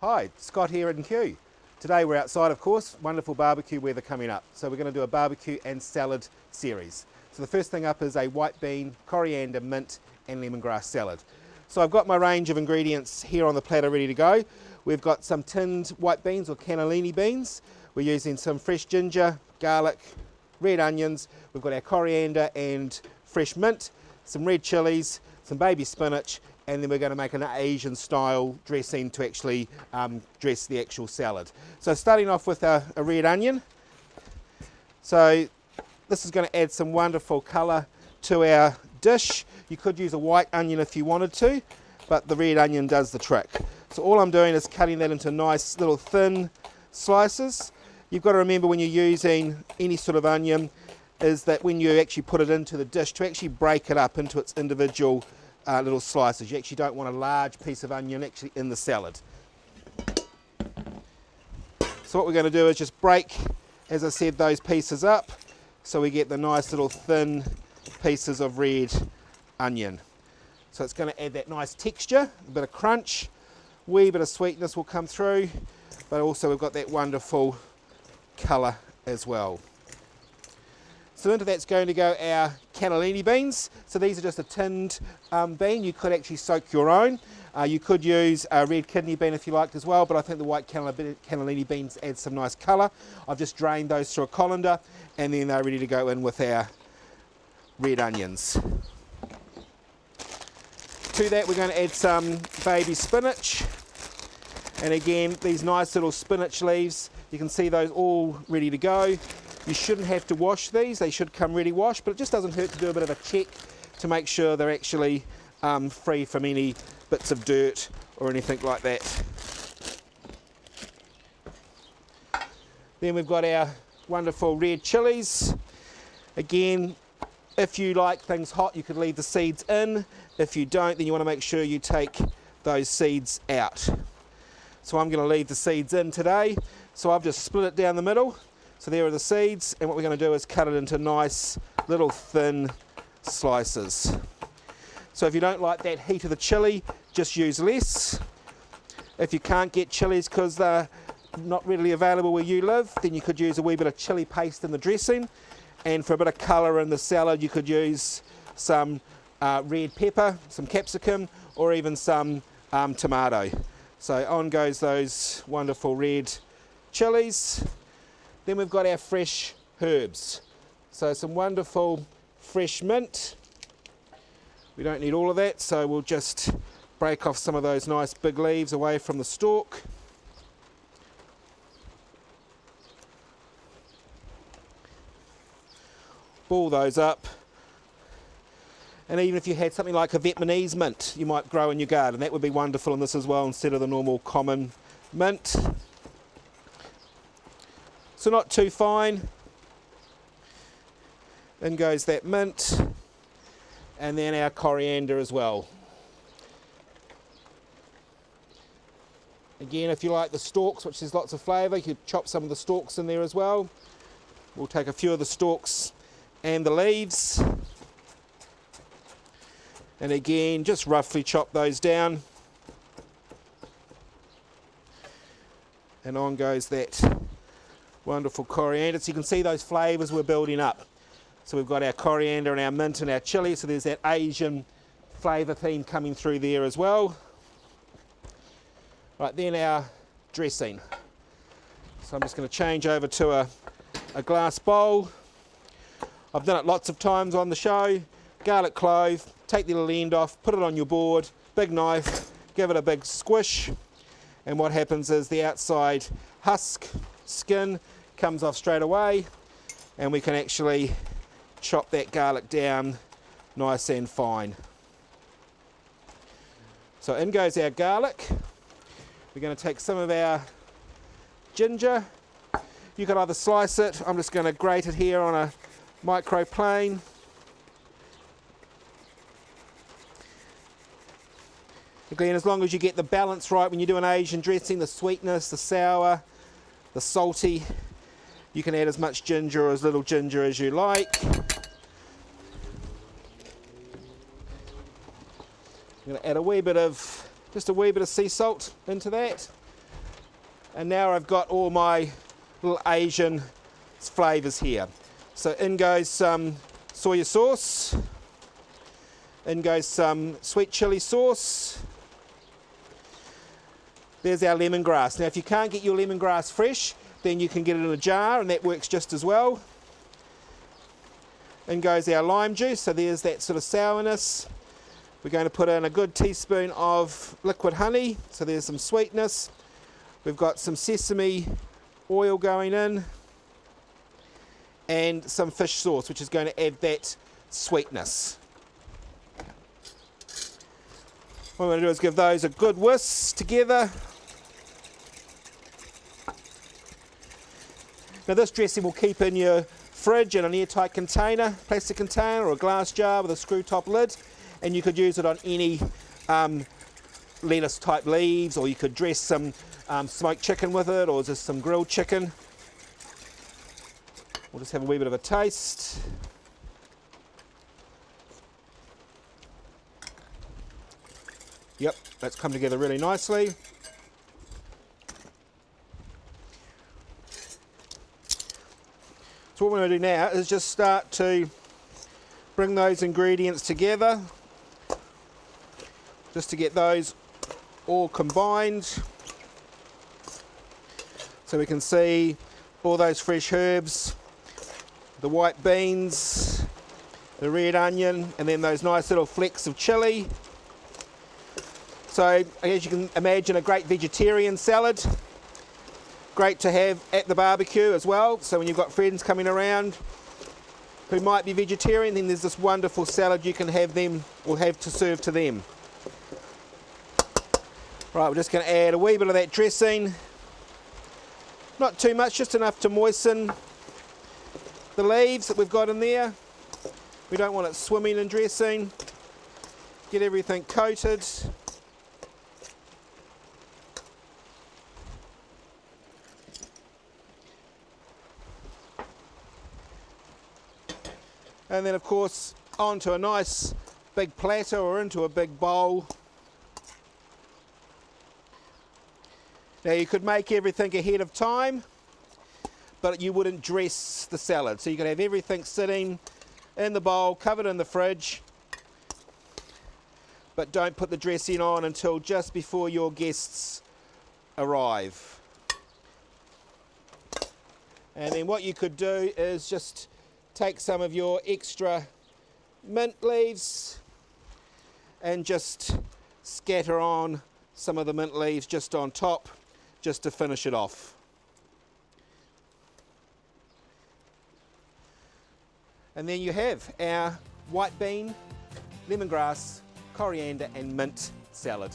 Hi, Scott here in Kew. Today we're outside, of course, wonderful barbecue weather coming up. So we're going to do a barbecue and salad series. So the first thing up is a white bean, coriander, mint and lemongrass salad. So I've got my range of ingredients here on the platter ready to go. We've got some tinned white beans or cannellini beans. We're using some fresh ginger, garlic, red onions. We've got our coriander and fresh mint, some red chilies, some baby spinach, and then we're going to make an Asian style dressing to actually dress the actual salad. So starting off with a red onion. So this is going to add some wonderful colour to our dish. You could use a white onion if you wanted to, but the red onion does the trick. So all I'm doing is cutting that into nice little thin slices. You've got to remember when you're using any sort of onion is that when you actually put it into the dish, to actually break it up into its individual little slices. You actually don't want a large piece of onion actually in the salad. So what we're going to do is just break, as I said, those pieces up so we get the nice little thin pieces of red onion. So it's going to add that nice texture, a bit of crunch, wee bit of sweetness will come through, but also we've got that wonderful colour as well. So into that's going to go our cannellini beans. So these are just a tinned bean. You could actually soak your own. You could use a red kidney bean if you liked as well, but I think the white cannellini beans add some nice colour. I've just drained those through a colander and then they're ready to go in with our red onions. To that we're going to add some baby spinach. And again, these nice little spinach leaves, you can see those all ready to go. You shouldn't have to wash these, they should come ready washed, but it just doesn't hurt to do a bit of a check to make sure they're actually free from any bits of dirt or anything like that. Then we've got our wonderful red chilies. Again, if you like things hot, you could leave the seeds in. If you don't, then you want to make sure you take those seeds out. So I'm going to leave the seeds in today. So I've just split it down the middle. So there are the seeds, and what we're going to do is cut it into nice little thin slices. So if you don't like that heat of the chilli, just use less. If you can't get chilies because they're not readily available where you live, then you could use a wee bit of chilli paste in the dressing. And for a bit of colour in the salad, you could use some red pepper, some capsicum, or even some tomato. So on goes those wonderful red chilies. Then we've got our fresh herbs. So some wonderful fresh mint. We don't need all of that, so we'll just break off some of those nice big leaves away from the stalk. Ball those up. And even if you had something like a Vietnamese mint you might grow in your garden, that would be wonderful in this as well instead of the normal common mint. So not too fine. In goes that mint, and then our coriander as well. Again, if you like the stalks, which is lots of flavour, you could chop some of the stalks in there as well. We'll take a few of the stalks and the leaves. And again, just roughly chop those down. And on goes that wonderful coriander. So you can see those flavours we're building up. So we've got our coriander and our mint and our chilli. So there's that Asian flavour theme coming through there as well. Right, then our dressing. So I'm just going to change over to a glass bowl. I've done it lots of times on the show. Garlic clove, take the little end off, put it on your board, big knife, give it a big squish. And what happens is the outside husk, skin, comes off straight away, and we can actually chop that garlic down nice and fine. So in goes our garlic. We're going to take some of our ginger. You can either slice it, I'm just going to grate it here on a microplane. Again, as long as you get the balance right when you do an Asian dressing, the sweetness, the sour, the salty, you can add as much ginger or as little ginger as you like. I'm going to add just a wee bit of sea salt into that. And now I've got all my little Asian flavours here. So in goes some soya sauce, in goes some sweet chilli sauce. There's our lemongrass. Now if you can't get your lemongrass fresh, then you can get it in a jar and that works just as well. In goes our lime juice, so there's that sort of sourness. We're going to put in a good teaspoon of liquid honey, so there's some sweetness. We've got some sesame oil going in and some fish sauce, which is going to add that sweetness. What we're going to do is give those a good whisk together. Now this dressing will keep in your fridge in an airtight container, plastic container or a glass jar with a screw top lid, and you could use it on any lettuce type leaves, or you could dress some smoked chicken with it, or just some grilled chicken. We'll just have a wee bit of a taste. Yep, that's come together really nicely. So what we're going to do now is just start to bring those ingredients together, just to get those all combined. So we can see all those fresh herbs, the white beans, the red onion, and then those nice little flecks of chilli. So as you can imagine, a great vegetarian salad. Great to have at the barbecue as well. So when you've got friends coming around who might be vegetarian, then there's this wonderful salad you can have them or have to serve to them. Right, we're just going to add a wee bit of that dressing. Not too much, just enough to moisten the leaves that we've got in there. We don't want it swimming in dressing. Get everything coated. And then of course onto a nice big platter or into a big bowl. Now you could make everything ahead of time, but you wouldn't dress the salad. So you could have everything sitting in the bowl, covered in the fridge, but don't put the dressing on until just before your guests arrive. And then what you could do is just take some of your extra mint leaves and just scatter on some of the mint leaves just on top, just to finish it off. And then you have our white bean, lemongrass, coriander and mint salad.